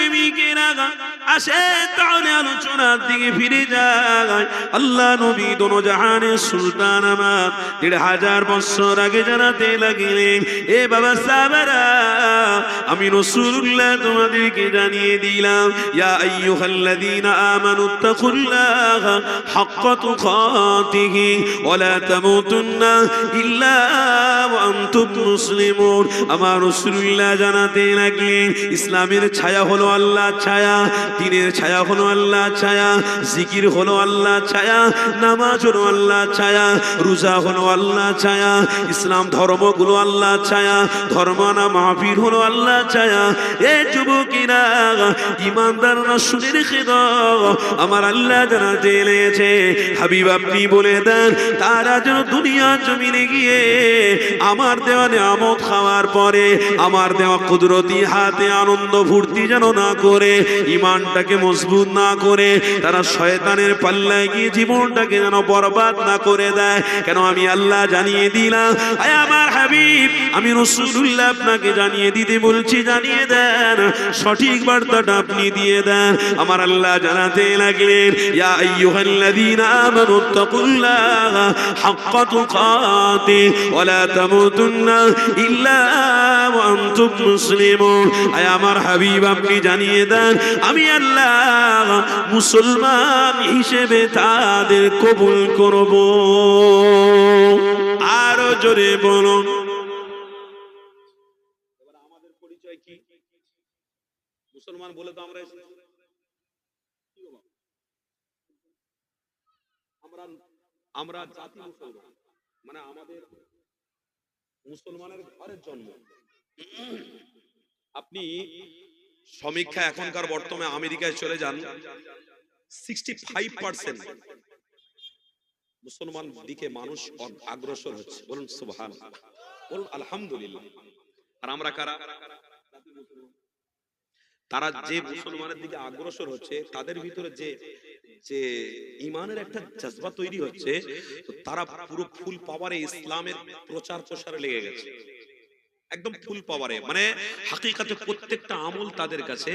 প্রেমিকেরা আসে তাহলে আলোচনার দিকে ফিরে যায়। আল্লাহ নবী দোনো জাহানের সুলতান আমার ১৫০০ বছর আগে জানাতে লাগলেন, এ বাবা সাহাবারা, আমি রাসূলুল্লাহ তোমাদেরকে জানিয়ে দিলাম, ইয়া আইয়ুহাল্লাযীনা আমানুত্তাকুল্লাহা হাক্কা তুকাতিহি ওয়া লা তামুতুন্না ইল্লা ওয়া আনতুম মুসলিমুন। আমার রাসূলুল্লাহ জানাতে লাগলেন, ইসলামের ছায়া হলো আল্লাহর ছায়া, দ্বীনের ছায়া হলো আল্লাহর ছায়া, জিকির হলো আল্লাহর ছায়া, নামাজ হলো আল্লাহর ছায়া, রোজা হলো আল্লাহর ছায়া, ইসলাম ধর্মগুলো আল্লাহর ছায়া, ধর্মানা মাহফিল হলো আল্লাহর ছায়া। এ যুবকেরা, ঈমানদাররা শুনে রেখে দাও, আমার আল্লাহ জানাতে লেগেছে, হাবিব আপনি বলে দেন, তারা যেন দুনিয়ার জমিনে গিয়ে আমার দেওয়া নিয়ামত খাওয়ার পরে আমার দেওয়া কুদরতি হাতে আনন্দ ফুর্তি যেন না করে, ঈমানটাকে মজবুত না করে, তারা শয়তানের পাল্লায় গিয়ে জীবনটাকে যেন বরবাদ না করে দেয়। কেন আমি আল্লাহ জানিয়ে দিলাম, আয় আমার হাবিব, আমি রাসূলুল্লাহ আপনাকে জানিয়ে দিতে বলছি, জানিয়ে দেন, সঠিক বার্তাটা আপনি দিয়ে দেন। আমার আল্লাহ জানাতে লাগলেন, ইয়া আইয়ুহাল্লাযীনা আমানুত্তাকুল্লাহা হাক্কা তুকাতিহি ওয়া লা তামুতুন্না ইল্লা ওয়া আনতুম মুসলিমুন। আয় আমার হাবিব আপনি জানিয়ে দেন, আমি আল্লাহ মুসলমান হিসেবে তাদের কবুল করব। আরো জোরে বলুন। আমাদের পরিচয় কি? মুসলমান বলে তো আমরা জাতি মুসলমান, মানে আমাদের মুসলমানের ঘরের জন্ম। আপনি সমীক্ষা এখনকার বর্তমানে আমেরিকায় চলে যান, 65% মুসলমান দিকে মানুষ অগ্রসর হচ্ছে। বলুন সুবহানাল্লাহ, বলুন আলহামদুলিল্লাহ। আর আমরা কারা? তারা যে মুসলমানের দিকে অগ্রসর হচ্ছে, তাদের ভিতরে যে যে ঈমানের একটা জজবা তৈরি হচ্ছে, তারা পুরো ফুল পাওয়ারে ইসলামের প্রচার প্রসারে লেগে গেছে, একদম ফুল পাওয়ারে। মানে হাকিকাতে প্রত্যেকটা আমল তাদের কাছে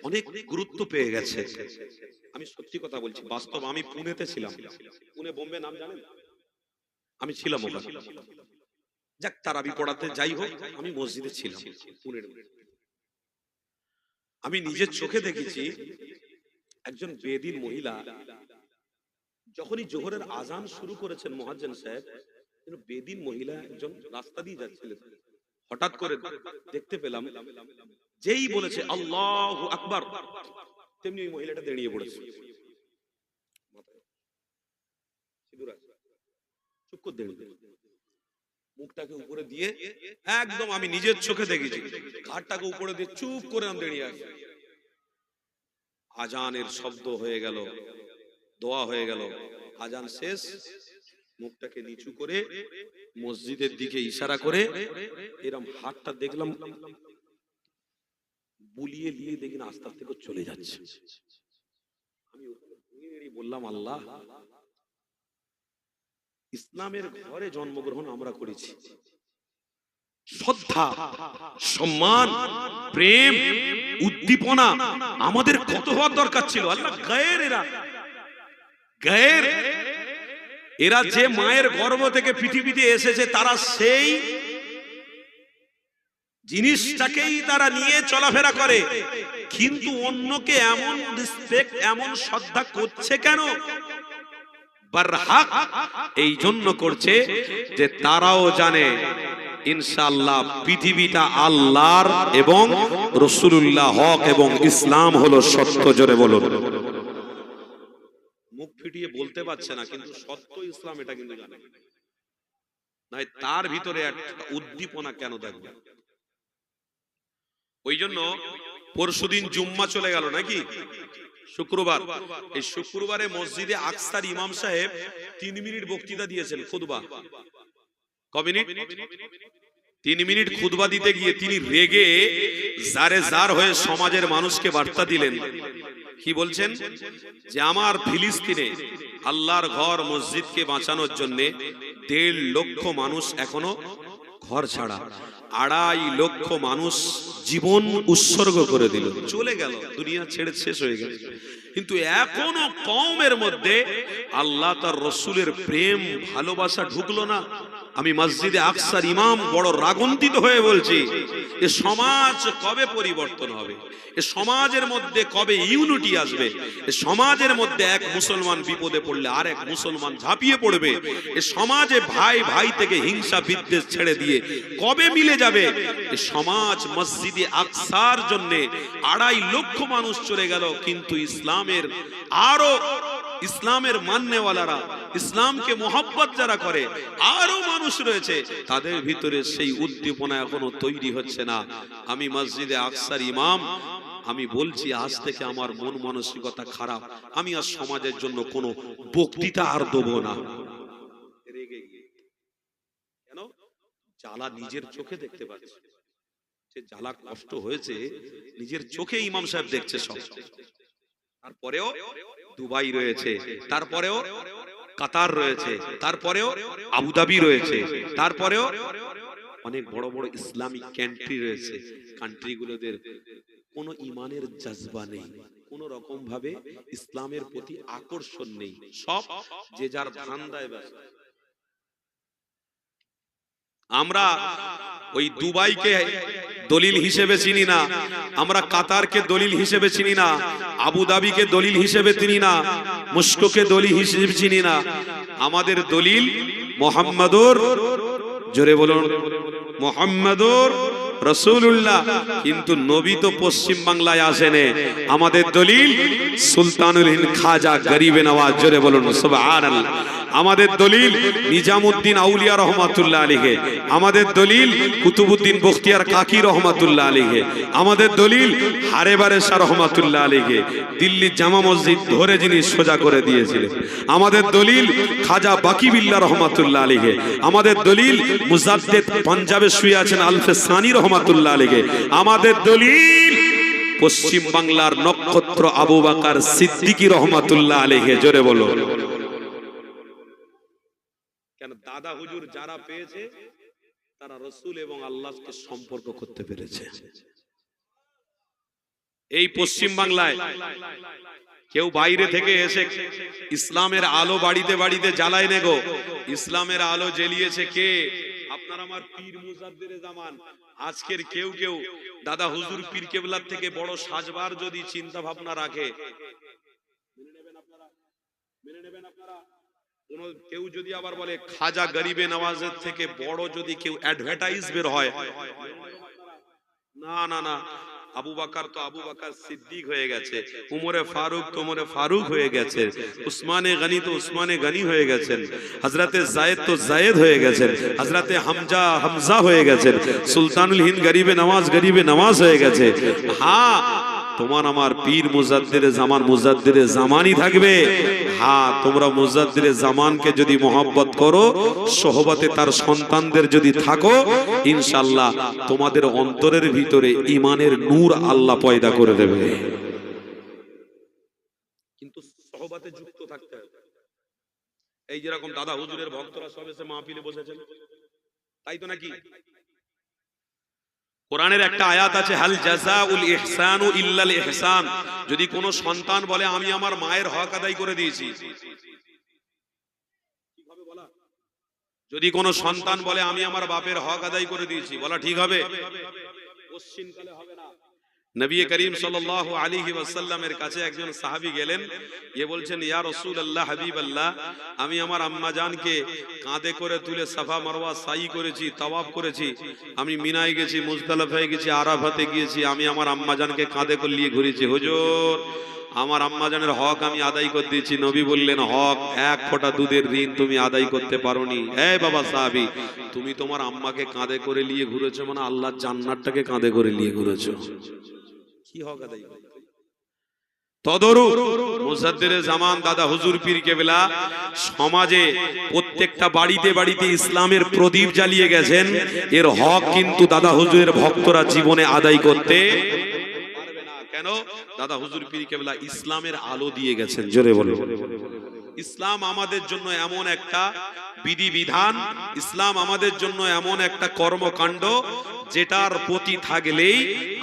অনেক গুরুত্ব পেয়ে গেছে। আমি সত্যি কথা বলছি, বাস্তব। আমি পুনেতে ছিলাম, পুনে বোম্বে নাম জানেন? আমি ছিলাম ওখানে। যাক, তারাবি পড়াতে যাই হোক, আমি মসজিদে ছিলাম পুনের। আমি নিজের চোখে দেখেছি, একজন বেদিন মহিলা যখনই জোহরের আজান শুরু করেছেন মুয়াজ্জিন সাহেব, বেদিন মহিলা একজন রাস্তা দিয়ে যাচ্ছিলেন, হঠাৎ করে দেখতে পেলাম, যেই বলেছে আল্লাহু আকবার, তেমনি ওই মহিলাটা দাঁড়িয়ে পড়েছে, চুপ করে দাঁড়িয়ে, মুখটাকে উপরে দিয়ে, একদম আমি নিজের চোখে দেখেছি, ঘাটটাকে উপরে দিয়ে চুপ করে আমি দাঁড়িয়ে আছি। আজানের শব্দ হয়ে গেল, দোয়া হয়ে গেল, আজান শেষ, মুখটাকে নিচু করে মসজিদের দিকে ইশারা করে এরকম হাতটা দেখলাম বুলিয়ে নিয়ে, দেখি না আস্তে আস্তে করে চলে যাচ্ছে। আমি ওখানে বললাম, আল্লাহ, ইসলামের ঘরে জন্মগ্রহণ আমরা করেছি, শ্রদ্ধা, সম্মান, প্রেম, উদ্দীপনা আমাদের কত হওয়ার দরকার ছিল। আল্লাহ গায়ের, এরা যে মায়ের গর্ভ থেকে পৃথিবীতে এসেছে, তারা সেই জিনিসটাকেই তারা নিয়ে চলাফেরা করে, কিন্তু অন্যকে এমন রেসপেক্ট, এমন শ্রদ্ধা করছে কেন? বারহাক এই জন্য করছে যে তারাও জানে ইনশাআল্লাহ পৃথিবীটা আল্লাহর এবং রাসূলুল্লাহ হক এবং ইসলাম হলো সত্য। জোরে বলুন। মুখ ফিটিয়ে বলতে পারছে না, কিন্তু সত্য ইসলাম এটা কিন্তু জানে। নাই তার ভিতরে একটা উদ্দীপনা কেন দেখবে? ওই জন্য পরশুদিন জুম্মা চলে গেল নাকি, শুক্রবার। এই শুক্রবারে মসজিদে আকসার ইমাম সাহেব 3 মিনিট বক্তৃতা দিয়েছেন, খুতবা। ক মিনিট? 3 মিনিট খুতবা দিতে গিয়ে তিনি রেগে জারে জার হয়ে সমাজের মানুষকে বার্তা দিলেন। কি বলছেন? যে আমার ফিলিস্তিনে আল্লাহর ঘর মসজিদকে বাঁচানোর জন্য 1.5 লক্ষ মানুষ এখনো ঘর ছাড়া। 2.5 লক্ষ মানুষ জীবন উৎসর্গ করে দিল, চলে গেল, দুনিয়া ছেড়ে শেষ হয়ে গেল। কিন্তু এখনো কওমের মধ্যে আল্লাহ তার রসুলের প্রেম ভালোবাসা ঢুকলো না। আমি মসজিদে আকসার ইমাম বড় রাগান্বিত হয়ে বলছি, এ সমাজ কবে পরিবর্তন হবে? এ সমাজের মধ্যে কবে ইউনিটি আসবে? এ সমাজের মধ্যে এক মুসলমান বিপদে পড়লে আর এক মুসলমান ঝাঁপিয়ে পড়বে। এ সমাজে ভাই ভাই থেকে হিংসা বিদ্বেষ ছেড়ে দিয়ে কবে মিলে যাবে? এ সমাজ মসজিদে আকসার জন্য 2.5 লক্ষ মানুষ চলে গেল, কিন্তু ইসলামের মাননেওয়ালারা, ইসলামকে মোহাব্বত যারা করে আরো মানুষ রয়েছে, তাদের ভিতরে সেই উদ্দীপনা এখনো তৈরি হচ্ছে না। আমি মসজিদে আকসার ইমাম, আমি বলছি আজ থেকে আমার মন মানসিকতা খারাপ, আমি আর সমাজের জন্য কোনো বক্তৃতা আর দেবো না। কেন? জ্বালা নিজের চোখে দেখতে পাচ্ছি, যে জ্বালা কষ্ট হয়েছে নিজের চোখে ইমাম সাহেব দেখছে সব। তারপরেও দুবাই রয়েছে, তারপরেও কাতার রয়েছে, তারপরেও আবুধাবি রয়েছে, তারপরেও অনেক বড় বড় ইসলামিক কান্ট্রি রয়েছে। কান্ট্রিগুলোদের কোনো ইমানের জজবা নেই, কোন রকম ভাবে ইসলামের প্রতি আকর্ষণ নেই, সব যে যার ধান্দায় ব্যস্ত। আমরা ওই দুবাইকে দলিল হিসেবে চিনি না, আমরা কাতারকে দলিল হিসেবে চিনি না, আবুধাবিকে দলিল হিসেবে চিনি না, মস্কোকে দলিল হিসেবে চিনি না। আমাদের দলিল মুহাম্মাদুর, জোরে বলুন, মুহাম্মাদুর রাসূলুল্লাহ। কিন্তু নবী তো পশ্চিম বাংলায় আসেনে। আমাদের দলিল সুলতানুল হিন্দ খাজা গরিবে নওয়াজ, জোরে বলুন সুবহানাল্লাহ। আমাদের দলিল নিজামউদ্দিন আউলিয়া রহমাতুল্লাহ আলাইহি, আমাদের দলিল কুতুবউদ্দিন বখতিয়ার কাকি রহমাতুল্লাহ আলাইহি, আমাদের দলিল হারেবারে শাহ রহমাতুল্লাহ আলাইহি, দিল্লি জামা মসজিদ ধরে যিনি সোজা করে দিয়েছিলেন। আমাদের দলিল খাজা বাকি বিল্লাহ রহমাতুল্লাহ আলাইহি, আমাদের দলিল মুজাদ্দিদ পাঞ্জাবে শুয়ে আছেন আলফে সানি রহমাতুল্লাহ আলাইহি, আমাদের দলিল পশ্চিম বাংলার নক্ষত্র আবু বকর সিদ্দিকী রহমাতুল্লাহ আলাইহি, জোরে বলো। কেন? দাদা হুজুর যারা পেয়েছে তারা রাসূল এবং আল্লাহকে সম্পর্ক করতে পেরেছে। এই পশ্চিম বাংলায় কেউ বাইরে থেকে এসে ইসলামের আলো বাড়িতে বাড়িতে জ্বালায় নেগো। ইসলামের আলো জ্বালিয়েছে কে? আপনার আমার পীর মুজাদ্দিদে জামান। আজকের কেউ কেউ দাদা হুজুর পীর কেবলার থেকে বড় সাজবার যদি চিন্তা ভাবনা রাখে, মেনে নেবেন আপনারা? মেনে নেবেন আপনারা? কোন কেউ যদি আবার বলে খাজা গরিবে নওয়াজের থেকে বড় যদি কেউ অ্যাডভার্টাইজ বের হয়, না না না, আবু বকর তো আবু বকর সিদ্দিক হয়ে গেছে, উমরে ফারুক তো উমরে ফারুক হয়ে গেছে, উসমানে গনি তো উসমানে গনি হয়ে গেছেন, হযরতে যায়েদ তো যায়েদ হয়ে গেছেন, হযরতে হামজা হামজা হয়ে গেছেন, সুলতানুল হিন্দ গরিবে নওয়াজ হয়ে গেছে। হ্যাঁ, তোমার আমার পীর মুজাদ্দিদে জামানই থাকবে। হ্যাঁ, তোমরা মুজাদ্দিদে জামানকে যদি মহব্বত করো, সোহবতে তার সন্তানদের যদি থাকো, ইনশাআল্লাহ তোমাদের অন্তরের ভিতরে ঈমানের নূর আল্লাহ পয়দা করে দেবে। কিন্তু সোহবতে যুক্ত থাকতে হবে। এই যেরকম দাদা হুজুরের ভক্তরা সব এসে মাহফিলে বসেছেন, তাই তো নাকি? কোরআনের একটা আয়াত আছে, হাল জাযাউল ইহসানু ইল্লাল ইহসান। যদি কোনো সন্তান বলে আমি আমার মায়ের হক আদায় করে দিয়েছি, কিভাবে বলা? যদি কোনো সন্তান বলে আমি আমার বাপের হক আদায় করে দিয়েছি, বলা ঠিক হবে? পশ্চিমকালে হবে না। নবী করিম সাল্লাল্লাহু আলাইহি ওয়াসাল্লামের কাছে একজন সাহাবী গেলেন, গিয়ে বলছেন, ইয়া রাসূলুল্লাহ, হাবিবাল্লাহ, আমি আমার আম্মা জানকে কাঁধে করে তুলে সাফা মারওয়া সাই করেছি, তাওয়াফ করেছি, আমি মিনায় গেছি, মুজদালিফায় গেছি, আরাফাতে গিয়েছি, আমি আমার আম্মা জানকে কাঁধে করে নিয়ে ঘুরেছি। হুজুর, আমার আম্মা জানের হক আমি আদায় করে দিয়েছি। নবী বললেন, হক? এক ফোঁটা দুধের ঋণ তুমি আদায় করতে পারোনি। এই বাবা সাহাবী, তুমি তোমার আম্মাকে কাঁধে করে নিয়ে ঘুরেছো, মানে আল্লাহর জান্নাতটাকে কাঁধে করে নিয়ে ঘুরেছো। কি হক আদায়? তদরূপ মুজাদ্দিদে জামান দাদা হুজুর পীর কেবলা সমাজে প্রত্যেকটা বাড়িতে বাড়িতে ইসলামের প্রদীপ জ্বালিয়ে গেছেন। এর হক কিন্তু দাদা হুজুরের ভক্তরা জীবনে আদায় করতে পারবে না। কেন? দাদা হুজুর পীর কেবলা ইসলামের আলো দিয়ে গেছেন। জোরে বলো। ইসলাম আমাদের জন্য এমন একটা বিধিবিধান, ইসলাম আমাদের জন্য এমন একটা কর্মকাণ্ড যেটার প্রতি থাকলেই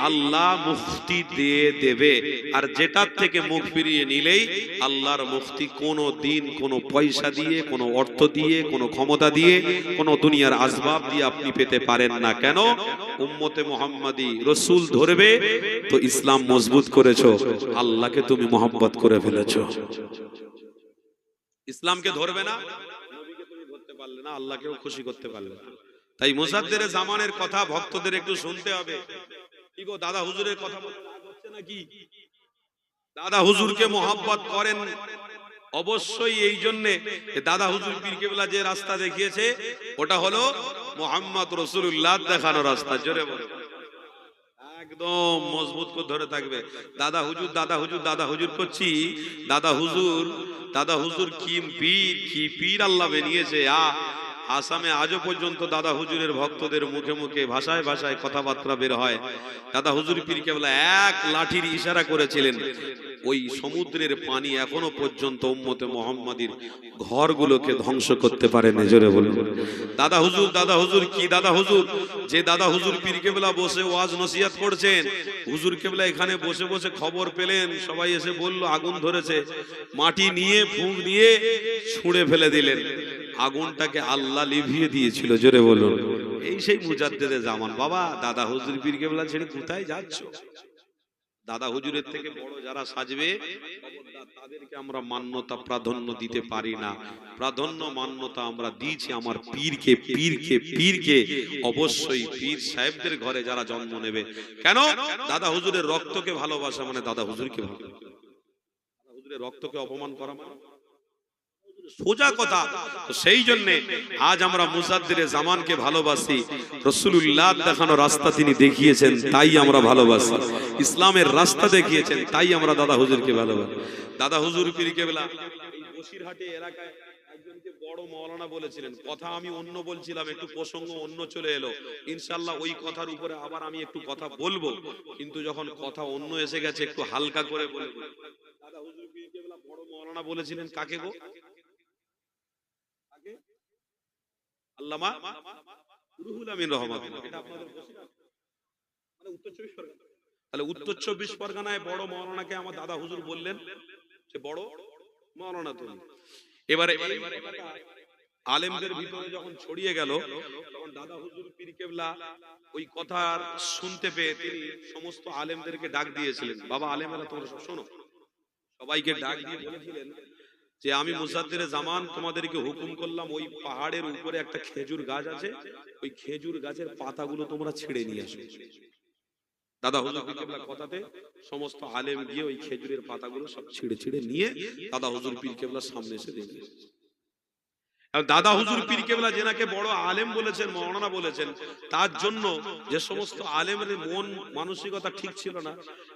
আল্লাহ মুক্তি দিয়ে দেবে, আর যেটার থেকে মুখ ফিরিয়ে নিলেই আল্লাহর মুক্তি কোনো দিন কোনো পয়সা দিয়ে, কোনো অর্থ দিয়ে, কোনো ক্ষমতা দিয়ে, কোনো দুনিয়ার আসবাব দিয়ে আপনি পেতে পারেন না। কেন? উম্মতে মুহাম্মাদি রাসূল ধরবে তো ইসলাম মজবুত করেছো, আল্লাহকে তুমি মহব্বত করে ফেলেছো। ইসলামকে ধরবে না, নবীকে তুমি ধরতে পারলে না, আল্লাহকেও খুশি করতে পারলে না। তাই মুজাদ্দিদে জামানের কথা ভক্তদের একটু শুনতে হবে। কি গো দাদা হুজুরের কথা বলতে রাগ হচ্ছে নাকি? দাদা হুজুরকে মহব্বত করেন অবশ্যই এই জন্যে, দাদা হুজুর পীর কেবলা যে রাস্তা দেখিয়েছে ওটা হলো মুহাম্মদ রাসূলুল্লাহ দেখানো রাস্তা। জোরে বলো, একদম মজবুত করে ধরে থাকবে। দাদা হুজুর দাদা হুজুর দাদা হুজুর করছি, দাদা হুজুর কি পীর আল্লাহ বানিয়েছে। আসামে আজও পর্যন্ত দাদা হুজুরের ভক্তদের মুখে মুখে ভাষায় ভাষায় কথাবার্তা বের হয়। দাদা হুজুর পীর কেবলা এক লাঠির ইশারা করেছিলেন, ওই সমুদ্রের পানি এখনো পর্যন্ত উম্মতে মুহাম্মাদির ঘরগুলোকে ধ্বংস করতে পারে না। জোরে বলুন দাদা হুজুর কি দাদা হুজুর, যে দাদা হুজুর পীর কেবলা বসে ওয়াজ নসিহত করছেন, হুজুর কেবলা এখানে বসে বসে খবর পেলেন, সবাই এসে বলল আগুন ধরেছে, মাটি নিয়ে ফুঁক দিয়ে ছুঁড়ে ফেলে দিলেন, আগুনটাকে আল্লাহ লিভিয়ে দিয়েছিল। জোরে বলুন, এই সেই মুজাদ্দিদে জামান। বাবা দাদা হুজুর পীর কেবলা ছেড়ে কোথায় যাচ্ছ? দাদা হুজুরের থেকে বড় যারা সাজবে তাদেরকে আমরা মান্যতা প্রাধান্য দিতে পারি না। প্রাধান্য মান্যতা আমরা দিয়েছি আমার পীরকে, পীরকে, পীরকে। অবশ্যই পীর সাহেবদের ঘরে যারা জন্ম নেবে, কেন? দাদা হুজুরের রক্তকে ভালোবাসা মানে দাদা হুজুরকে ভালোবাসা। দাদা হুজুরের রক্তকে অপমান করা মানে সোজা কথা। তো সেই জন্য আজ আমরা মুজাদ্দিদে জামানকে ভালোবাসি। রাসূলুল্লাহ দেখানো রাস্তা তিনি দেখিয়েছেন, তাই আমরা ভালোবাসি। ইসলামের রাস্তা দেখিয়েছেন, তাই আমরা দাদা হুজুরকে ভালোবাসি। দাদা হুজুর পীর কেবলা এই বসিরহাটে এলাকায় একজনকে বড় মাওলানা বলেছিলেন। কথা আমি অন্য বলছিলাম, একটু প্রসঙ্গ অন্য চলে এলো। ইনশাআল্লাহ ওই কথার উপরে আবার আমি একটু কথা বলবো, কিন্তু যখন কথা অন্য এসে গেছে একটু হালকা করে বলবো। দাদা হুজুর পীর কেবলা বড় মাওলানা বলেছিলেন কাকে গো? আল্লামা রুহুল আমিন রহমাতুল্লাহ। এটা আপনাদের বসিরহাট মানে উত্তর 24 পরগনা। তাহলে উত্তর 24 পরগনায় বড় মাওলানাকে আমার দাদা হুজুর বললেন যে বড় মাওলানা তুমি। এবারে আলেমদের ভিতরে যখন ছড়িয়ে গেল, তখন দাদা হুজুর পীর কেবলা ওই কথা শুনতে পেয়ে তিনি সমস্ত আলেমদেরকে ডাক দিয়েছিলেন। বাবা আলেমেরা তোমরা সব শোনো, সবাইকে ডাক দিয়ে বলেছিলেন যে আমি মুজাদ্দিদে জামান তোমাদেরকে হুকুম করলাম, ওই পাহাড়ের উপরে একটা খেজুর গাছ আছে, ওই খেজুর গাছের পাতাগুলো তোমরা ছিঁড়ে নিয়ে আসো। দাদা হুজুর পীর কেবলার কথাতে সমস্ত আলেম গিয়ে ওই খেজুরের পাতাগুলো সব ছিঁড়ে ছিঁড়ে নিয়ে দাদা হুজুর পীর কেবলার সামনে এসে দেখে। দাদা হুজুর পীর কেবলা যেনাকে বড় আলেম বলেছেন, মাওলানা বলেছেন, তার জন্য যে সমস্ত আলেমের মন মানসিকতা ঠিক ছিল না,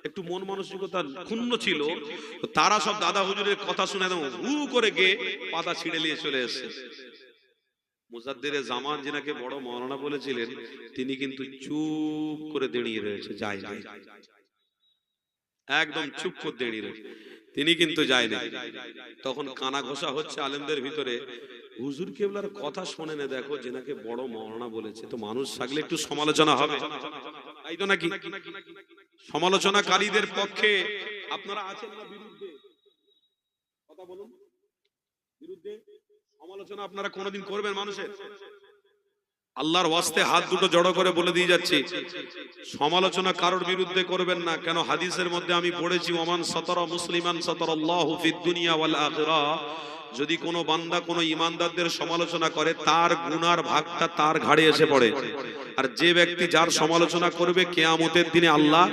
একটু মন মানসিকতা ক্ষুণ্ণ ছিল, তারা সব দাদা হুজুরের কথা শুনে হু করে গিয়ে পাতা ছিঁড়ে নিয়ে চলে এসেছে। মুজাদ্দিদে জামান যেনাকে বড় মাওলানা বলেছিলেন, তিনি কিন্তু চুপ করে দাঁড়িয়ে রয়েছে, যায় না, একদম চুপ করে দাঁড়িয়ে রয়েছে, তিনি কিন্তু যায় না। তখন কানা ঘষা হচ্ছে আলেমদের ভিতরে, হুজুর কেবলার কথা শুনে না, দেখো যেনাকে বড় মাওলানা বলেছে, তো মানুষ থাকলে একটু সমালোচনা হবে, তাই তো নাকি? সমালোচনাকারীদের পক্ষে আপনারা আছেন না বিরুদ্ধে? কথা বলুন, বিরুদ্ধে সমালোচনা আপনারা কোনোদিন করবেন মানুষের? আল্লাহর ওয়াস্তে হাত দুটো জড়ো করে বলে দিয়ে যাচ্ছি, সমালোচনা কারোর বিরুদ্ধে করবেন না। কেন? হাদিসের মধ্যে আমি পড়েছি, ওমান সাতারা মুসলিমান সাতারাল্লাহু ফিদ দুনিয়া ওয়াল আখিরাহ। যদি কোনো বান্দা কোনো ঈমানদারদের সমালোচনা করে, তার গুনার ভাগটা তার ঘাড়ে এসে পড়ে। আর যে ব্যক্তি যার সমালোচনা করবে, কিয়ামতের দিনে আল্লাহ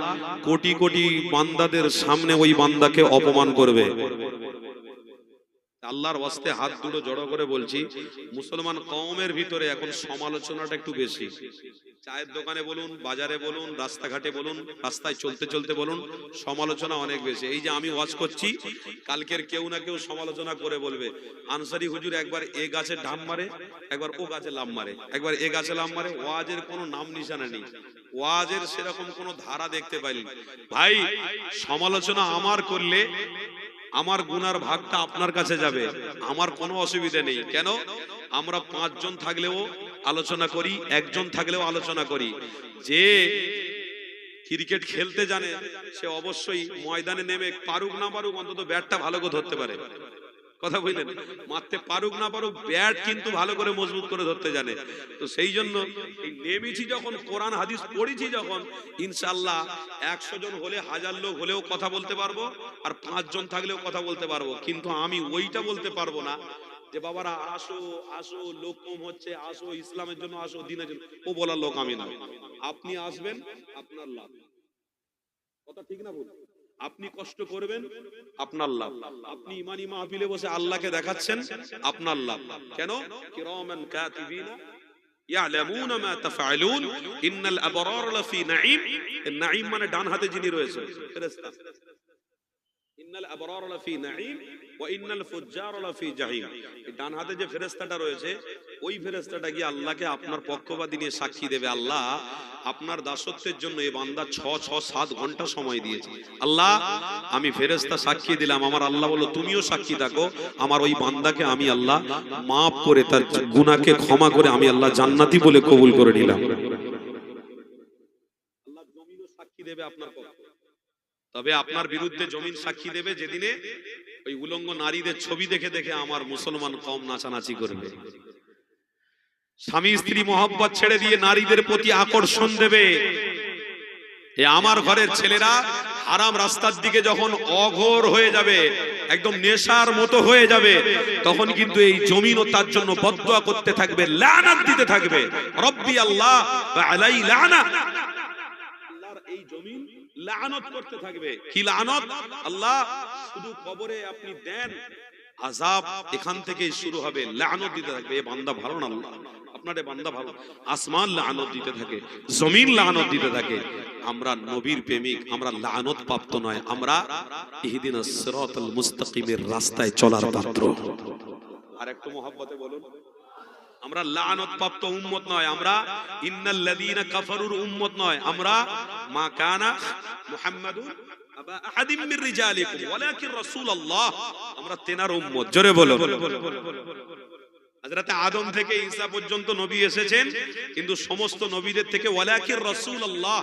কোটি কোটি বান্দাদের সামনে ওই বান্দাকে অপমান করবে। আল্লাহর ওয়াস্তে হাত দুটো জড়ো করে বলছি, মুসলমান কওমের ভিতরে এখন সমালোচনাটা একটু বেশি। চায়ের দোকানে বলুন, বাজারে বলুন, রাস্তাঘাটে বলুন, রাস্তায় চলতে চলতে বলুন, সমালোচনা অনেক বেশি। এই যে আমি ওয়াজ করছি, কালকের কেউ না কেউ সমালোচনা করে বলবে, আনসারি হুজুর একবার এ গাছে ডাম মারে, একবার ও গাছে লাম মারে, একবার এ গাছে লাম মারে। ওয়াজের কোনো নাম নিশানা নেই, ওয়াজের সেরকম কোনো ধারা দেখতে পাইনি। ভাই সমালোচনা আমার করলে আমার গুনার ভাগটা আপনার কাছে যাবে, আমার কোনো অসুবিধা নেই। কেন? আমরা 5 জন থাকলেও আলোচনা করি, একজন থাকলেও আলোচনা করি। যে ক্রিকেট খেলতে জানে সে অবশ্যই ময়দানে নেমে পারুক না পারুক অন্তত ব্যাটটা ভালো করে ধরতে পারে। কথা বললেন, মারতে পারুক না পারুক ব্যাট কিন্তু ভালো করে মজবুত করে ধরতে জানে। তো সেই জন্য নেমেছি যখন, কোরআন হাদিস পড়েছি যখন, ইনশাআল্লাহ 100 জন হলে 1000 লোক হলেও কথা বলতে পারবো, আর 5 জন থাকলেও কথা বলতে পারবো। কিন্তু আমি ওইটা বলতে পারবো না যে বাবারা আসো আসো, লোক কম হচ্ছে, আসো ইসলামের জন্য, আসো দিনের জন্য, ও বলার লোক আমি না। আপনি আসবেন, আপনার লাভ। কথা ঠিক না বলুন? আপনি কষ্ট করবেন, আপনার লাভ। আপনি ইমানি মাহফিলে বসে আল্লাহকে দেখাচ্ছেন, আপনার লাভ। কেন? কিরামান কাতিবিনা ইয়ালামুনা মা তাফআলুন ইন্নাল আবরার লাফি নাঈম। নাঈম মানে ডান হাতে যিনি রয়েছে ফেরেশতা। ইন্নাল আবরার লাফি নাঈম ওয়া ইন্নাল ফুজ্জার লাফি জাহিম। ডান হাতে যে ফেরেশতাটা রয়েছে, ওই ফেরেশতাটা গিয়ে আল্লাহকে আপনার পক্ষপাতী নিয়ে সাক্ষী দেবে, আল্লাহ আপনার দাসত্বের জন্য এই বান্দা 6-7 ঘন্টা সময় দিয়েছে। আল্লাহ আমি ফেরেশতা সাক্ষী দিলাম। আমার আল্লাহ বলল তুমিও সাক্ষী থাকো, আমার ওই বান্দাকে আমি আল্লাহ মাফ করে, তার গুনাহকে ক্ষমা করে আমি আল্লাহ জান্নাতি বলে কবুল করে নিলাম। আল্লাহ জমিনও সাক্ষী দেবে আপনার পক্ষে। তবে আপনার বিরুদ্ধে জমিন সাক্ষী দেবে যেদিনে ওই উলঙ্গ নারীদের ছবি দেখে দেখে আমার মুসলমান কম নাচানাচি করবে। স্বামী স্ত্রী মহব্বত ছেড়ে দিয়ে নারীদের প্রতি আকর্ষণ দেবে। এ আমার ঘরের ছেলেরা হারাম রাস্তার দিকে যখন অঘোর হয়ে যাবে, একদম নেশার মতো হয়ে যাবে, তখন কিন্তু এই জমিনও তার জন্য বদদুয়া করতে থাকবে, লানাত দিতে থাকবে। রব্বি আল্লাহ ওয়া আলাই লানা। আল্লাহর এই জমিন লানত করতে থাকবে। কি লানত? আল্লাহ শুধু কবরে আপনি দেন আযাব, এখান থেকেই শুরু হবে, লানত দিতে থাকবে। এই বান্দা ভালো না, আল্লাহ আপনার এই বান্দা ভালো। আসমান লানত দিতে থাকে, জমিন লানত দিতে থাকে। আমরা নবীর প্রেমিক, আমরা লানত প্রাপ্ত নয়, আমরা ইহদিনাস সিরাতাল মুস্তাকিমের রাস্তায় চলার পাত্র। আর একটু মহব্বতে বলুন, আমরা লানত প্রাপ্ত উম্মত নয়, আমরা ইন্নাল্লাযীনা কাফারুর উম্মত নয়, আমরা মা কানা মুহাম্মাদুন আবা আহাদিম মির রিজালিকুম ওয়ালাকিন রাসূলুল্লাহ, আমরা তেনার উম্মত। জোরে বলো। হযরত আদম থেকে ঈসা পর্যন্ত নবী এসেছেন, কিন্তু সমস্ত নবীদের থেকে ওয়ালাকিন রাসূলুল্লাহ,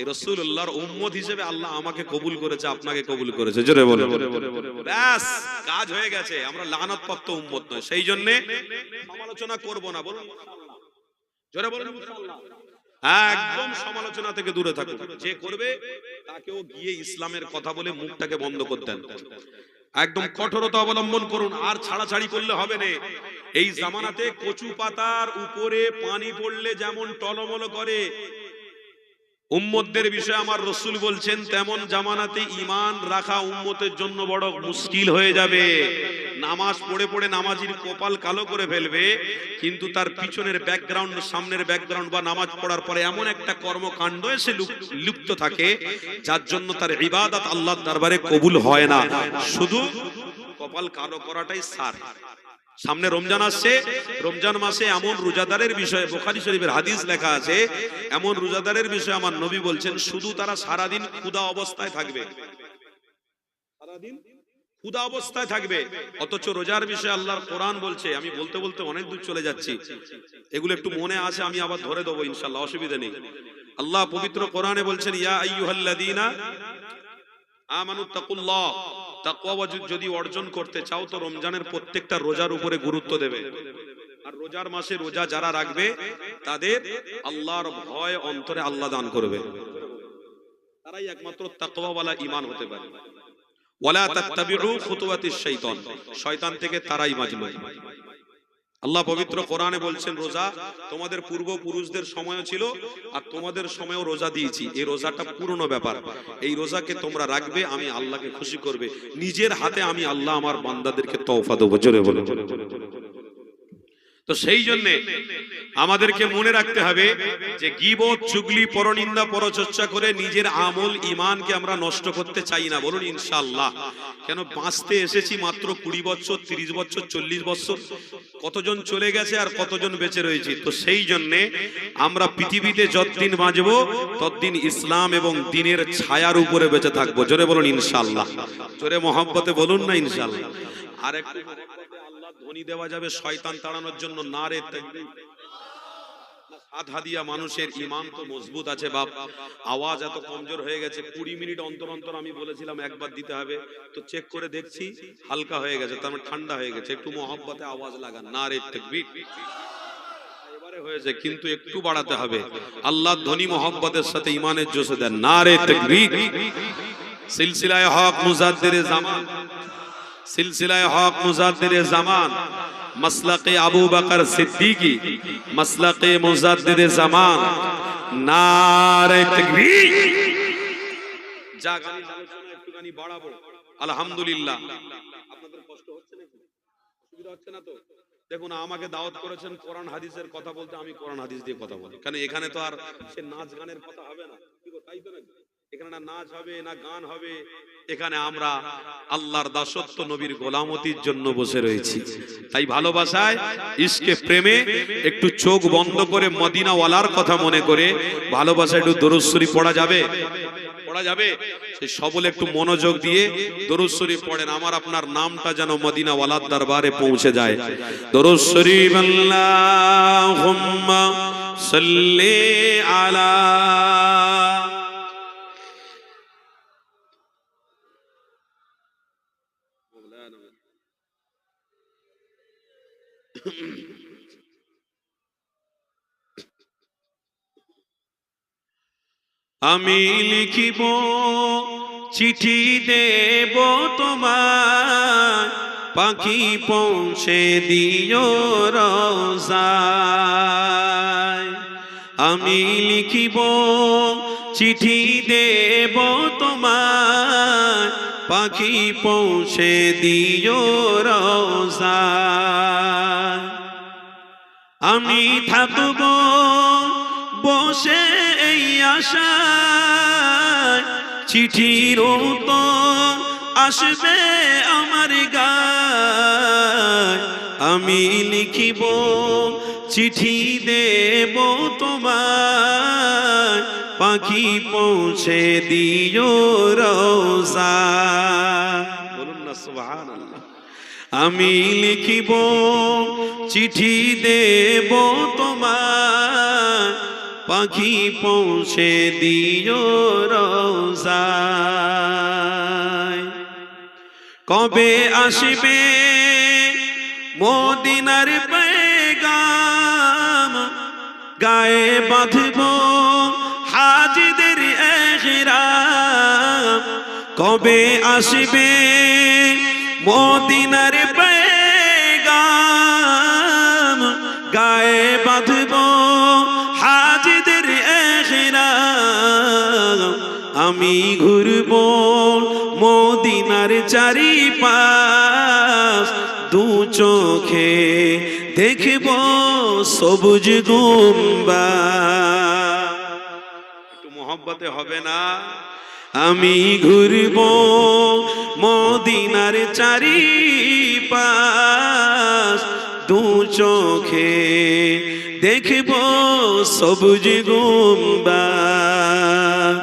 এই রাসূলুল্লাহর উম্মত হিসেবে আল্লাহ আমাকে কবুল করেছে, আপনাকে কবুল করেছে। জোরে বলো। ব্যাস কাজ হয়ে গেছে, আমরা লানত প্রাপ্ত উম্মত নয়। সেই জন্য সমালোচনা করব না, বলুন ইনশাআল্লাহ। জোরে বলুন ইনশাআল্লাহ। একদম সমালোচনা থেকে দূরে থাকুন। যে করবে তাকেও গিয়ে ইসলামের কথা বলে মুখটাকে বন্ধ করতে দেন। একদম কঠোরতা অবলম্বন করুন, আর ছাড়াছাড়ি করলে হবে না। এই জামানাতে কচু পাতার উপরে পানি পড়লে যেমন টলমল করে, উম্মতদের বিষয়ে আমার রাসূল বলছেন তেমন জামানাতে ঈমান রাখা উম্মতের জন্য বড় মুশকিল হয়ে যাবে। নামাজ পড়ে পড়ে নামাজির কপাল কালো করে ফেলবে, কিন্তু তার পিছনের ব্যাকগ্রাউন্ড, সামনের ব্যাকগ্রাউন্ড বা নামাজ পড়ার পরে এমন একটা কর্মকাণ্ড এসে লিপ্ত থাকে যার জন্য তার ইবাদত আল্লাহর দরবারে কবুল হয় না। শুধু কপাল কালো করাটাই সার। সামনে রমজান আসছে, রমজান মাসে এমন রোজাদারের বিষয়ে বুখারী শরীফের হাদিস লেখা আছে, এমন রোজাদারের বিষয়ে আমার নবী বলছেন শুধু তারা সারাদিন ক্ষুধা অবস্থায় থাকবে, সারাদিন ক্ষুধা অবস্থায় থাকবে। অথচ রোজার বিষয়ে আল্লাহর কোরআন বলছে, আমি বলতে বলতে অনেক দূর চলে যাচ্ছি, এগুলো একটু মনে আছে, আমি আবার ধরে দেবো ইনশাআল্লাহ, অসুবিধা নেই। আল্লাহ পবিত্র কোরআনে বলছেন ইয়া আইয়ুহাল্লাযীনা আমানুত্তাকুল্লাহ, তাকওয়া যদি অর্জন করতে চাও তো রমজানের প্রত্যেকটা রোজার উপরে গুরুত্ব দেবে। আর রোজার মাসে রোজা যারা রাখবে তাদের আল্লাহর ভয় অন্তরে আল্লাহ দান করবে, তারাই একমাত্র তাকওয়াওয়ালা ঈমান হতে পারে। ওয়ালা তাত্তাবিউ খুতুওয়াতিশ শাইতান, শয়তান থেকে তারাই মাজলুম। আল্লাহ পবিত্র কোরআনে বলছেন রোজা তোমাদের পূর্বপুরুষদের সময়ও ছিল আর তোমাদের সময়ও রোজা দিয়েছি, এই রোজাটা পুরনো ব্যাপার, এই রোজাকে তোমরা রাখবে, আমি আল্লাহকে খুশি করবে, নিজের হাতে আমি আল্লাহ আমার বান্দাদেরকে তওফা দেব। জোরে বলো। তো সেই জন্য আমাদেরকে মনে রাখতে হবে যে গীবত, চুগলি, পরনিন্দা, পরচর্চা করে নিজের আমল ঈমানকে আমরা নষ্ট করতে চাই না। বলুন ইনশাআল্লাহ। কেন? বাঁচতে এসেছি মাত্র 20 বছর, 30 বছর, 40 বছর, কতজন চলে গেছে আর কতজন বেঁচে রয়েছে। তো সেই জন্য আমরা পৃথিবীতে যতদিন বাঁচবো ততদিন ইসলাম এবং দ্বীনের ছায়ার উপরে বেঁচে থাকবো। জোরে বলুন ইনশাআল্লাহ। জোরে মহব্বতে বলুন না ইনশাআল্লাহ। আর একটু আল্লাহ ধ্বনি দেওয়া যাবে শয়তান তাড়ানোর জন্য, নারে তাকবীর। আধা দিয়া মানুষের ঈমান তো মজবুত আছে বাপ। আওয়াজ এত কমজোর হয়ে গেছে, 20 মিনিট অন্তর অন্তর আমি বলেছিলাম একবার দিতে হবে, তো চেক করে দেখছি হালকা হয়ে গেছে, তার মানে ঠান্ডা হয়ে গেছে। একটু মহব্বতে আওয়াজ লাগান, নারে তাকবীর। এবারে হয়েছে, কিন্তু একটু বাড়াতে হবে। আল্লাহ ধ্বনি মহব্বতের সাথে ঈমানের জোশে দেন, নারে তাকবীর। সিলসিলায়ে হক মুজাদ্দিদে জামান, সিলসিলায়ে হক মুজাদ্দিদে জামান, মাসলাকে আবু বকর সিদ্দিকী, মাসলাকে মুজাদ্দিদে জামান, নারে তাকবীর। যাক, আমি আলোচনা একটুখানি বাড়াবো। আলহামদুলিল্লাহ। আপনাদের কষ্ট হচ্ছে নাকি? অসুবিধা হচ্ছে না তো? দেখুন, আমাকে দাওয়াত করেছেন কোরআন হাদিসের কথা বলতে, আমি কোরআন হাদিস দিয়ে কথা বলি, কারণ এখানে তো আর সে নাচ গানের কথা হবে না, তাই তো নাকি? এখানে না নাচ হবে না গান হবে, এখানে আমরা আল্লাহর দাসত্ব নবীর গোলামতির জন্য বসে রয়েছি। তাই ভালোবাসায়, ইশকে, প্রেমে একটু চোখ বন্ধ করে মদিনাওয়ালার কথা মনে করে ভালোবাসায় একটু দরুদ শরীফ পড়া যাবে? পড়া যাবে? সেই সবলে একটু মনোযোগ দিয়ে দরুদ শরীফ পড়েন, আমার আপনার নামটা যেন মদিনাওয়ালার দরবারে পৌঁছে যায়। দরুদ শরীফ। আল্লাহুম্মা সাল্লি আলা আমি লিখিব চিঠি দেব তোমার, পাখি পৌঁছে দিও রওজায়। আমি লিখিব চিঠি দেব তোমার, পাখি পৌঁছে দিও রওজায়। আমি থাকব বসে এই আশায়, চিঠির উত্তর আসবে আমার গায়। আমি লিখিব চিঠি দেব তোমার, পাখি পৌঁছে দিও রওজায়। বলুন না সুবহানাল্লাহ। আমি লিখিব চিঠি দেব তোমার, পাখি পৌঁছে দিও রওজায়। কবে আসবে মদিনার পেগাম, গায়ে বাঁধব হাজিদের ইহরাম। কবে আসবে মদিনার পেগাম, গায়ে বাঁধব হাজিদের ইহরাম। আমি ঘুরব মদিনার চারিপাশ, দু চোখে দেখব সবুজ গুম্বাদ। একটু মহব্বতে হবে না? আমি ঘুরব মদিনার চারিপাশ, দু চোখে দেখব সবুজ গুম্বাদ।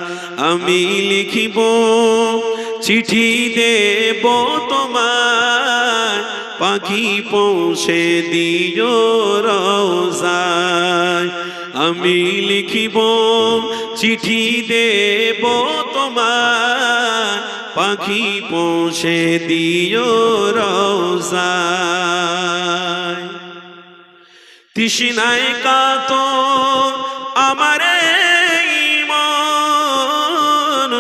আমি লিখিব চিঠি দেব তোমার, পাখি পৌঁছে দিও রওজায়। আমি লিখিব চিঠি দেব তোমার, পাখি পৌঁছে দিও রওজায়। তৃষ্ণায় কাতর আমার ঈমান,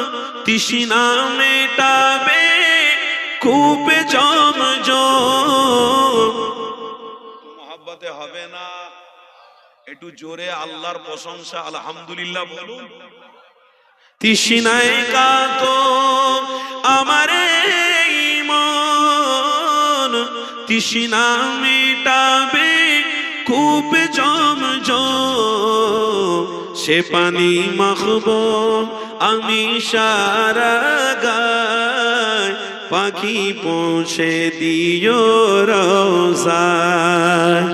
তৃষ্ণা মেটাবে কূপে জমজম। মহব্বতে হবে না? একটু জোরে আল্লাহর প্রশংসা আলহামদুলিল্লাহ বলুন। তৃষ্ণায় কাতর আমার ঈমান, তৃষ্ণা মেটাবে কূপে জমজম। সে পানি মাখবো আমি সারা গায়, পাখি পৌঁছে দিও রওজায়।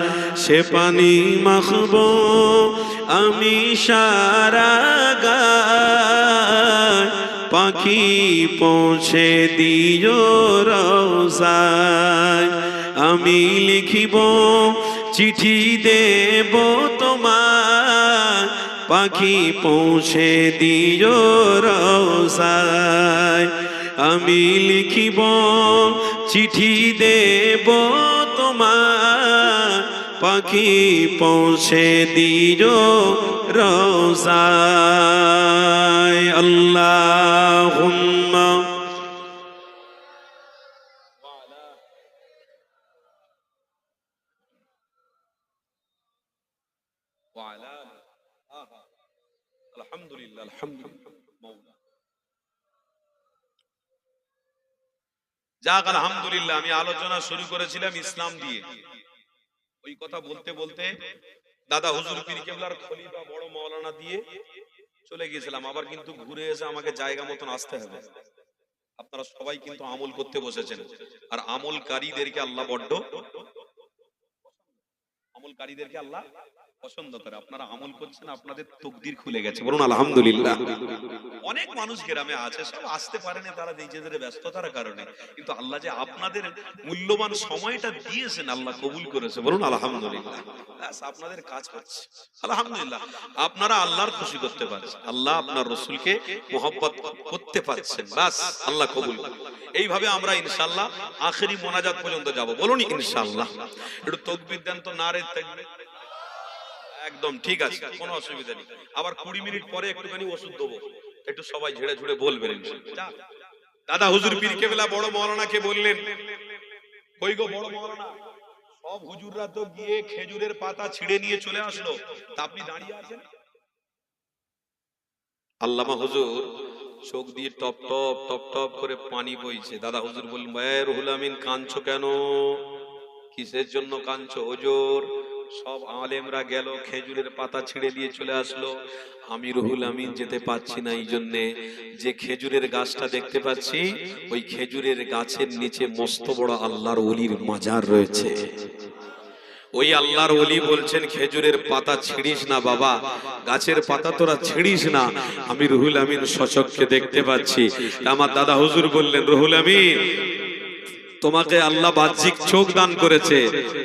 সে পানি মাখবো আমি সারা গায়, পাখি পৌঁছে দিও রওজায়। আমি লিখিব চিঠি দেব তোমার, তোমার পাখি পৌঁছে দিও রওজায় আমি লিখিব চিঠি দেব তোমার পাখি পৌঁছে দিও রওজায় আল্লাহুম্মা আলহামদুলিল্লাহ আলহামদুলিল্লাহ মাওলা যাক আলহামদুলিল্লাহ। আমি আলোচনা শুরু করেছিলাম ইসলাম দিয়ে, ওই কথা বলতে বলতে দাদা হুজুর পীর কেবলার খলিফা বড় মাওলানা দিয়ে চলে গিয়েছিলাম। আবার কিন্তু ঘুরে এসে আমাকে জায়গা মতন আসতে হবে। আপনারা সবাই কিন্তু আমল করতে বসেছেন, আর আমলকারীদেরকে আল্লাহ বড্ড পছন্দ করে। আপনারা আমল করছেন, আপনাদের তকদির খুলে গেছে, বলুন আলহামদুলিল্লাহ। অনেক মানুষ গ্রামে আছে, সব আসতে পারেনি তারা নিজেদের ব্যস্ততার কারণে, কিন্তু আল্লাহ যে আপনাদের মূল্যবান সময়টা দিয়েছেন আল্লাহ কবুল করেছে, বলুন আলহামদুলিল্লাহ। আপনাদের কাজ হচ্ছে আলহামদুলিল্লাহ। আপনারা আল্লাহর খুশি করতে পারছেন, আল্লাহ আপনার রসুলকে মোহাব্বত করতে পারছেন, বাস আল্লাহ কবুল। এইভাবে আমরা ইনশাআল্লাহ আখেরি মোনাজাত পর্যন্ত যাব, বলুন ইনশাআল্লাহ। একটু তাকবীর দেন তো, নারে তাকবীর। একদম ঠিক আছে, কোনো অসুবিধা নেই। আবার 20 মিনিট পরে একটুখানি ওষুধ দেবো, একটু সবাই ঝেড়ে ঝুড়ে বলবেন ইনশাআল্লাহ। দাদা হুজুর পীর কেবলা বড় মাওলানাকে বললেন, কই গো বড় মাওলানা, সব হুজুররা তো গিয়ে খেজুরের পাতা ছিঁড়ে নিয়ে চলে আসলো, তা আপনি দাঁড়িয়ে আছেন? আল্লামা হুজুর চোখ দিয়ে টপ টপ টপ টপ করে পানি বইছে। দাদা হুজুর বললেন, ভাই রুহুল আমিন কাঁদছো কেন? কিসের জন্য কাঁদছো? হুজুর সব আলেমরা গেল, খেজুরের পাতা ছিঁড়ে নিয়ে চলে আসলো, আমি রুহুল আমিন যেতে পারছি না। এই জন্যে যে খেজুরের গাছটা দেখতে পাচ্ছি, ওই খেজুরের গাছের নিচে মস্ত বড় আল্লাহর ওলির মাজার রয়েছে। ওই আল্লাহর ওলি বলছেন, খেজুরের পাতা ছিঁড়িস না বাবা, গাছের পাতা তোরা ছিঁড়িস না, আমি রুহুল আমিন সচক্ষে দেখতে পাচ্ছি। আমার দাদা হুজুর বললেন, রুহুল আমিন তোমাকে আল্লাহ বাহ্যিক চোখ দান করেছে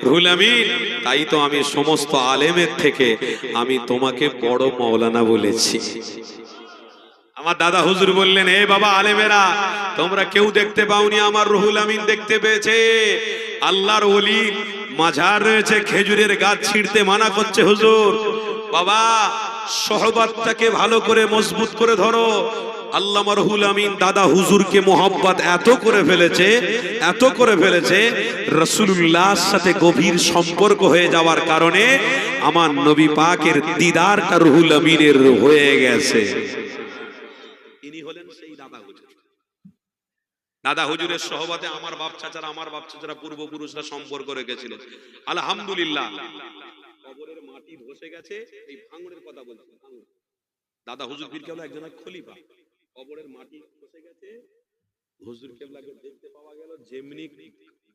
রুহুল আমিন, তাই তো আমি সমস্ত আলেমের থেকে আমি তোমাকে বড় মাওলানা বলেছি। আমার দাদা হুজুর বললেন, হে বাবা আলেমেরা, তোমরা কেউ দেখতে পাওনি, আমার রুহুল আমিন দেখতে পেয়েছে। আল্লাহর ওলির মাজার রয়েছে, খেজুরের গাছ ছিঁড়তে মানা করছে হুজুর। বাবা সহবতটাকে ভালো করে মজবুত করে ধরো। আল্লামা রুহুল আমিন দাদা হুজুরকে মোহাব্বত এত করে ফেলেছে, এত করে ফেলেছে, রাসূলুল্লাহর সাথে গভীর সম্পর্ক হয়ে যাওয়ার কারণে আমার নবী পাকের দিদারটা রুহুল আমিনের হয়ে গেছে। ইনি হলেন সেই দাদা হুজুর। দাদা হুজুরের সহবতে আমার বাপ চাচারা পূর্বপুরুষরা সম্পর্ক রেখেছিল। আলহামদুলিল্লাহ, কবরের মাটি ধসে গেছে, এই ভাঙনের কথা বলছি। দাদা হুজুর পীর কেবলা একজন খলিফা, কবরের মাটি ধসে গেছে, হুজুর কেবলাকে দেখতে পাওয়া গেল, যেমনি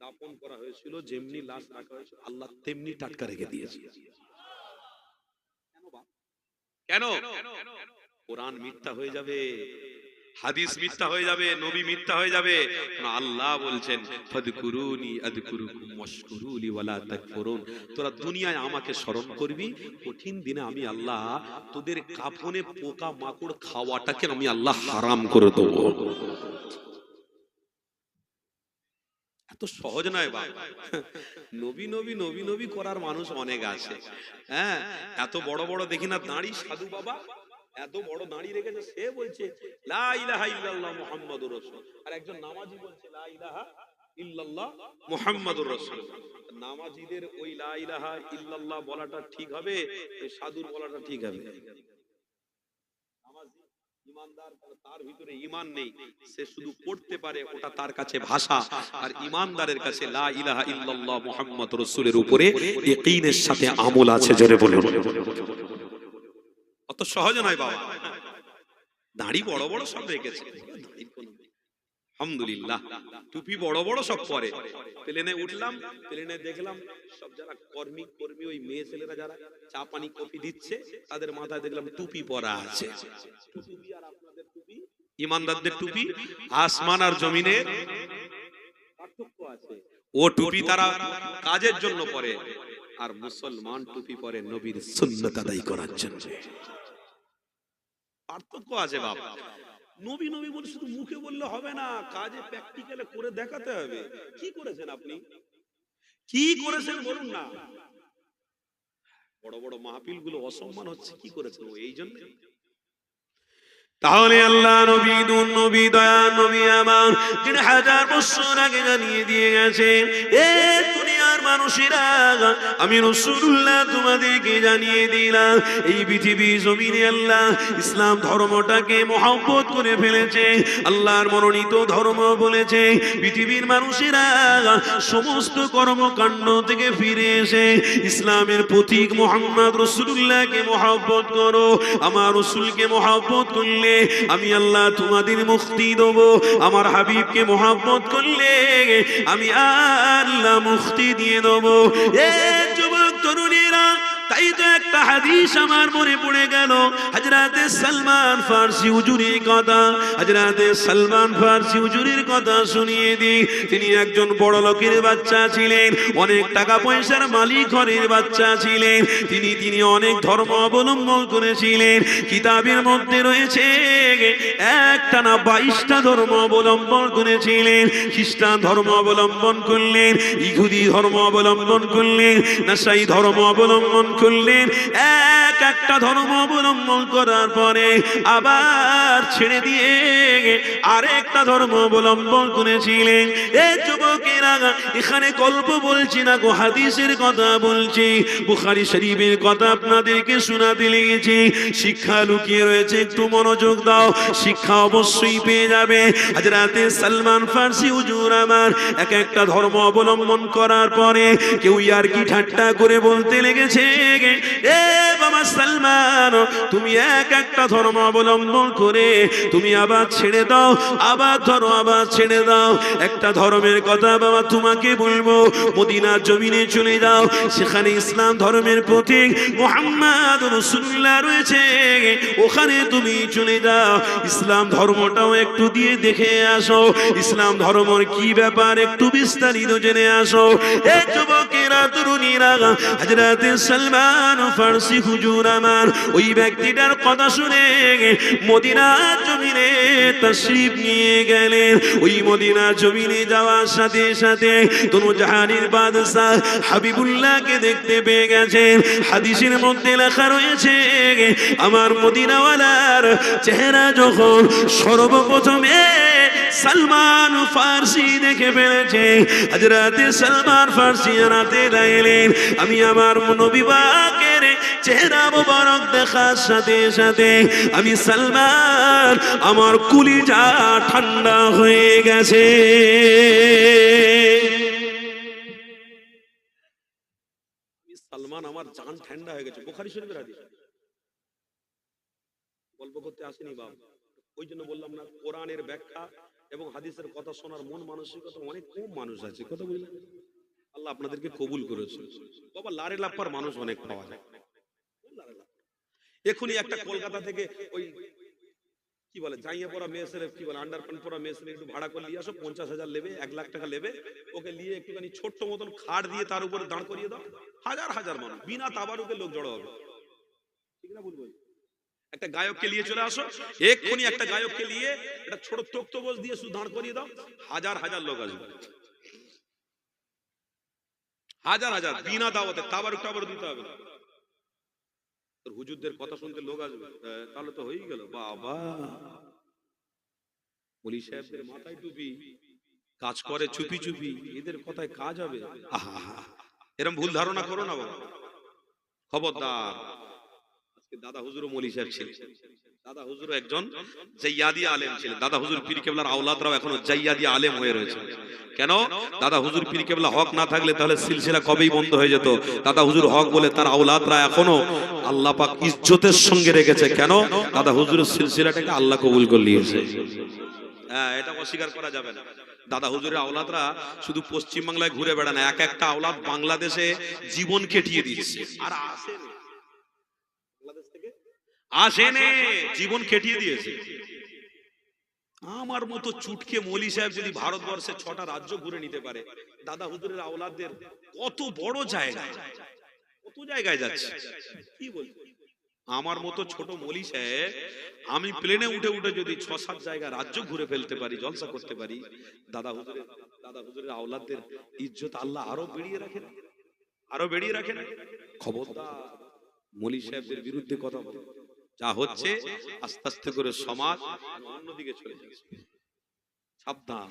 দাফন করা হয়েছিল, যেমনি লাশ রাখা হয়েছিল, আল্লাহ তেমনি টাটকা রেখে দিয়েছে। কেন? কোরআন মিথ্যা হয়ে যাবে, হাদিস মিথ্যা হয়ে যাবে, নবী মিথ্যা হয়ে যাবে। আল্লাহ বলছেন, ফাদকুরুনি আযকুরুকুম ওয়াশকুরুলি ওয়ালা তাকফুরুন। তোরা দুনিয়ায় আমাকে স্মরণ করবি, কঠিন দিনে আমি আল্লাহ তোদের কাফনে পোকা মাকড় খাওয়াটাকে আমি আল্লাহ হারাম করে দেব। এত সহজ নয় বাবা। নবী নবী নবী নবী করার মানুষ অনেক আছে, হ্যাঁ। এত বড় বড় দেখি না দাঁড়ি সাধু বাবা, এত বড় দাঁড়িয়ে রেখেছে, সে বলছে লা ইলাহা ইল্লাল্লাহ মুহাম্মাদুর রাসূল, আর একজন নামাজি বলছে লা ইলাহা ইল্লাল্লাহ মুহাম্মাদুর রাসূল। নামাজিদের ওই লা ইলাহা ইল্লাল্লাহ বলাটা ঠিক হবে, এই সাধুর বলাটা ঠিক হবে? নামাজি ইমানদার, তার ভিতরে ঈমান নেই, সে শুধু পড়তে পারে, ওটা তার কাছে ভাষা। আর ঈমানদারের কাছে লা ইলাহা ইল্লাল্লাহ মুহাম্মাদুর রাসূলের উপরে ইয়াকিনের সাথে আমল আছে। জোরে বলুন। অত সহজ নয় বাবা। দাড়ি বড় বড় সব রেখেছে, আলহামদুলিল্লাহ। টুপি বড় বড় সব পরে। প্লেনে উঠলাম, প্লেনে দেখলাম সব যারা কর্মী ওই মেয়ে ছেলেরা যারা চা পানি কফি দিচ্ছে, তাদের মাথায় দেখলাম টুপি পরা আছে। টুপি আর আপনাদের টুপি, ঈমানদারদের টুপি, আসমান আর জমিনের পার্থক্য আছে। ও টুপি তারা কাজের জন্য পরে, আর মুসলমান টুপি পরে নবীর সুন্নাত আদায় করার জন্য। পার্থক্য আছে বাবা। নবী নবী বলে শুধু মুখে বললে হবে না, কাজে প্র্যাকটিক্যালে করে দেখাতে হবে। কি করেছেন আপনি, কি করেছেন বলুন না। বড় বড় মাহফিল গুলো অসম্মান হচ্ছে, কি করেছেন এই জন্য। তাহলে আল্লাহ নবী নূর নবী দয়া নবী আমার যিনি 1000 বছর আগে জানিয়ে দিয়ে গেছেন, এ দুনিয়ার মানুষেরা আমি রাসূলুল্লাহ তোমাদেরকে জানিয়ে দিলাম, এই পৃথিবী জমিনে আল্লাহ ইসলাম ধর্মটাকে মহব্বত করে ফেলেছে, আল্লাহর মনোনীত ধর্ম বলেছে। পৃথিবীর মানুষেরা সমস্ত কর্মকাণ্ড থেকে ফিরে এসে ইসলামের প্রতীক মুহাম্মদ রাসূলুল্লাহকে মহব্বত করো। আমার রাসূলকে মহব্বত করলে আমি আল্লাহ তোমাদের মুক্তি দেব, আমার হাবিবকে মহব্বত করলে আমি আল্লাহ মুক্তি দিয়ে দেব। এ যুবক তরুণীরা, তাই তো একটা হাদিস আমার মনে পড়ে গেল, হযরতে সালমান ফারসি হুজুরের কথা। হযরতে সালমান ফারসি হুজুরের কথা শুনিয়ে দিই। তিনি একজন বড় লোকের বাচ্চা ছিলেন, অনেক টাকা পয়সার মালিক ঘরের বাচ্চা ছিলেন। তিনি অনেক ধর্ম অবলম্বন করেছিলেন। কিতাবের মধ্যে রয়েছে একটা না 22টা ধর্ম অবলম্বন করেছিলেন। খ্রিস্টান ধর্ম অবলম্বন করলেন, ইহুদি ধর্ম অবলম্বন করলেন, নাসাই ধর্ম অবলম্বন করলেন। একটা ধর্ম অবলম্বন করার পরে আবার ছেড়ে দিয়ে আরেকটা ধর্ম অবলম্বন করেছিলেন। এই যুবকেরা, এখানে গল্প বলছি না গো, হাদিসের কথা বলছি, বুখারী শরীফের কথা আপনাদেরকে শোনাতে লেগেছি। শিক্ষা লুকিয়ে রয়েছে, একটু মনোযোগ দাও, শিক্ষা অবশ্যই পেয়ে যাবে। হযরতে সালমান ফারসি হুজুর আমার একটা ধর্ম অবলম্বন করার পরে কেউ আর কি ঠাট্টা করে বলতে লেগেছে, এ বাবা সালমান, তুমি একটা ধর্ম অবলম্বন করে তুমি আবার ছেড়ে দাও, আবার ধরো, আবার ছেড়ে দাও। একটা ধর্মের কথা বাবা তোমাকে বলবো, মদিনার জমিনে চলে যাও, সেখানে ইসলাম ধর্মের প্রতীক মুহাম্মদ রাসূলুল্লাহ রয়েছে, ওখানে তুমি চলে যাও, ইসলাম ধর্মটাও একটু দিয়ে দেখে আসো, ইসলাম ধর্মের কি ব্যাপার একটু বিস্তারিত জেনে আসো। এই যুবকেরা তরুণীরা, হযরতে সালমান ফারসি হুজুর আমার ওই ব্যক্তিটার কথা শুনে মদিনার জমিনে তাশরীফ নিয়ে গেলেন। ওই মদিনার জমিনে যাওয়ার সাথে সাথে দোনো জাহানের বাদশা হাবিবুল্লাহকে দেখতে পেয়ে গেছেন। হাদিসের মধ্যে লেখা রয়েছে, আমার মদিনাওয়ালার চেহারা যখন সর্বপ্রথমে সালমান ফারসি দেখে ফেলেছে, হযরতে সালমান ফারসি জানাতে লাগলেন, আমি আমার নবী পাকের চেহারা মোবারক দেখার সাথে সাথে আমি সালমান, আমার কলিজা ঠান্ডা হয়ে গেছে। সালমান, আমার জান ঠান্ডা হয়ে গেছে। বুখারী শরীফের হাদিস, গল্প করতে আসেনি বাবা। ওই জন্য বললাম না, কোরআনের ব্যাখ্যা এবং হাদিসের কথা শোনার মন মানসিকতা অনেক কম মানুষ আছে। কথা বুঝলেন? আল্লাহ আপনাদেরকে কবুল করেছে বাবা। লারে লাপ্পার মানুষ অনেক পাওয়া যায়। এখনই একটা কলকাতা থেকে ওই কি বলে জাইয়া পড়া মেয়ে ছেলে, কি বলে আন্ডার প্যান্ট পড়া মেয়ে ছেলে একটু ভাড়া করে নিয়ে আসো, 50,000 নেবে, 1 লাখ টাকা নেবে, ওকে নিয়ে একটুখানি ছোট্ট মতন খাট দিয়ে তার উপরে দাঁড় করিয়ে দাও, হাজার হাজার মানুষ বিনা তাবারুকে লোক জড়ো হবে। ঠিক না বলবো? একটা গায়ককে নিয়ে চলে আসো, এক্ষুনি একটা গায়ককে নিয়ে একটা ছোট তক্তপোষ দিয়ে শুধু দাঁড় করিয়ে দাও, হাজার হাজার লোক আসবে, হাজার হাজার, বিনা দাওয়াতে, তাবারুক টাবারুক দিতে হবে না। তোর হুজুরদের কথা শুনতে লোক আসবে, তাহলে তো হয়েই গেল। বাবা, ওলি সাহেবদের মাথায় টুপি, কাজ করে চুপি চুপি, এদের কথায় কাজ হবে। আহা, এরকম ভুল ধারণা করো না বাবা, খবরদার। দাদা হুজুর মৌলী সাহেব ছিলেন, দাদা হুজুর একজন জাইয়াদি আলেম ছিলেন। দাদা হুজুর পীর কেবলার আওলাদরাও এখনো জাইয়াদি আলেম হয়ে রয়েছে। কেন? দাদা হুজুর পীর কেবলা হক না থাকলে তাহলে সিলসিলা কবেই বন্ধ হয়ে যেত। দাদা হুজুর হক বলে তার আওলাদরা এখনো আল্লাহ পাক ইজ্জতের সঙ্গে রেখেছে। কেন? দাদা হুজুরের সিলসিলাটাকে আল্লাহ কবুল করে নিয়েছে। হ্যাঁ, এটা অস্বীকার করা যাবে না। দাদা হুজুরের আওলাদরা শুধু পশ্চিম বাংলায় ঘুরে বেড়ায় না, এক একটা আওলাদ বাংলাদেশে জীবন কেটিয়ে দিচ্ছে। আর আসেনে জীবন কেটিয়ে দিয়েছে। আমার মতো চুটকে মৌলী সাহেব যদি ভারতবর্ষের 6টা রাজ্য ঘুরে নিতে পারে, দাদা হুজুরের আওলাদদের কত বড় জায়গা, জায়গায় যাচ্ছি, কি বলবো? আমার মতো ছোট মলি সাহেব, আমি প্লেনে উঠে উঠে যদি 6-7 জায়গা রাজ্য ঘুরে ফেলতে পারি, জলসা করতে পারি, দাদা হুজুরের আওলাদদের ইজ্জত আল্লাহ আরো বেড়িয়ে রাখেন, আরো বেড়িয়ে রাখেন। খবরদার মলি সাহেবদের বিরুদ্ধে কথা বলে, যা হচ্ছে আস্তে আস্তে করে সমাজ অন্যদিকে চলে যাচ্ছে। সাবধান।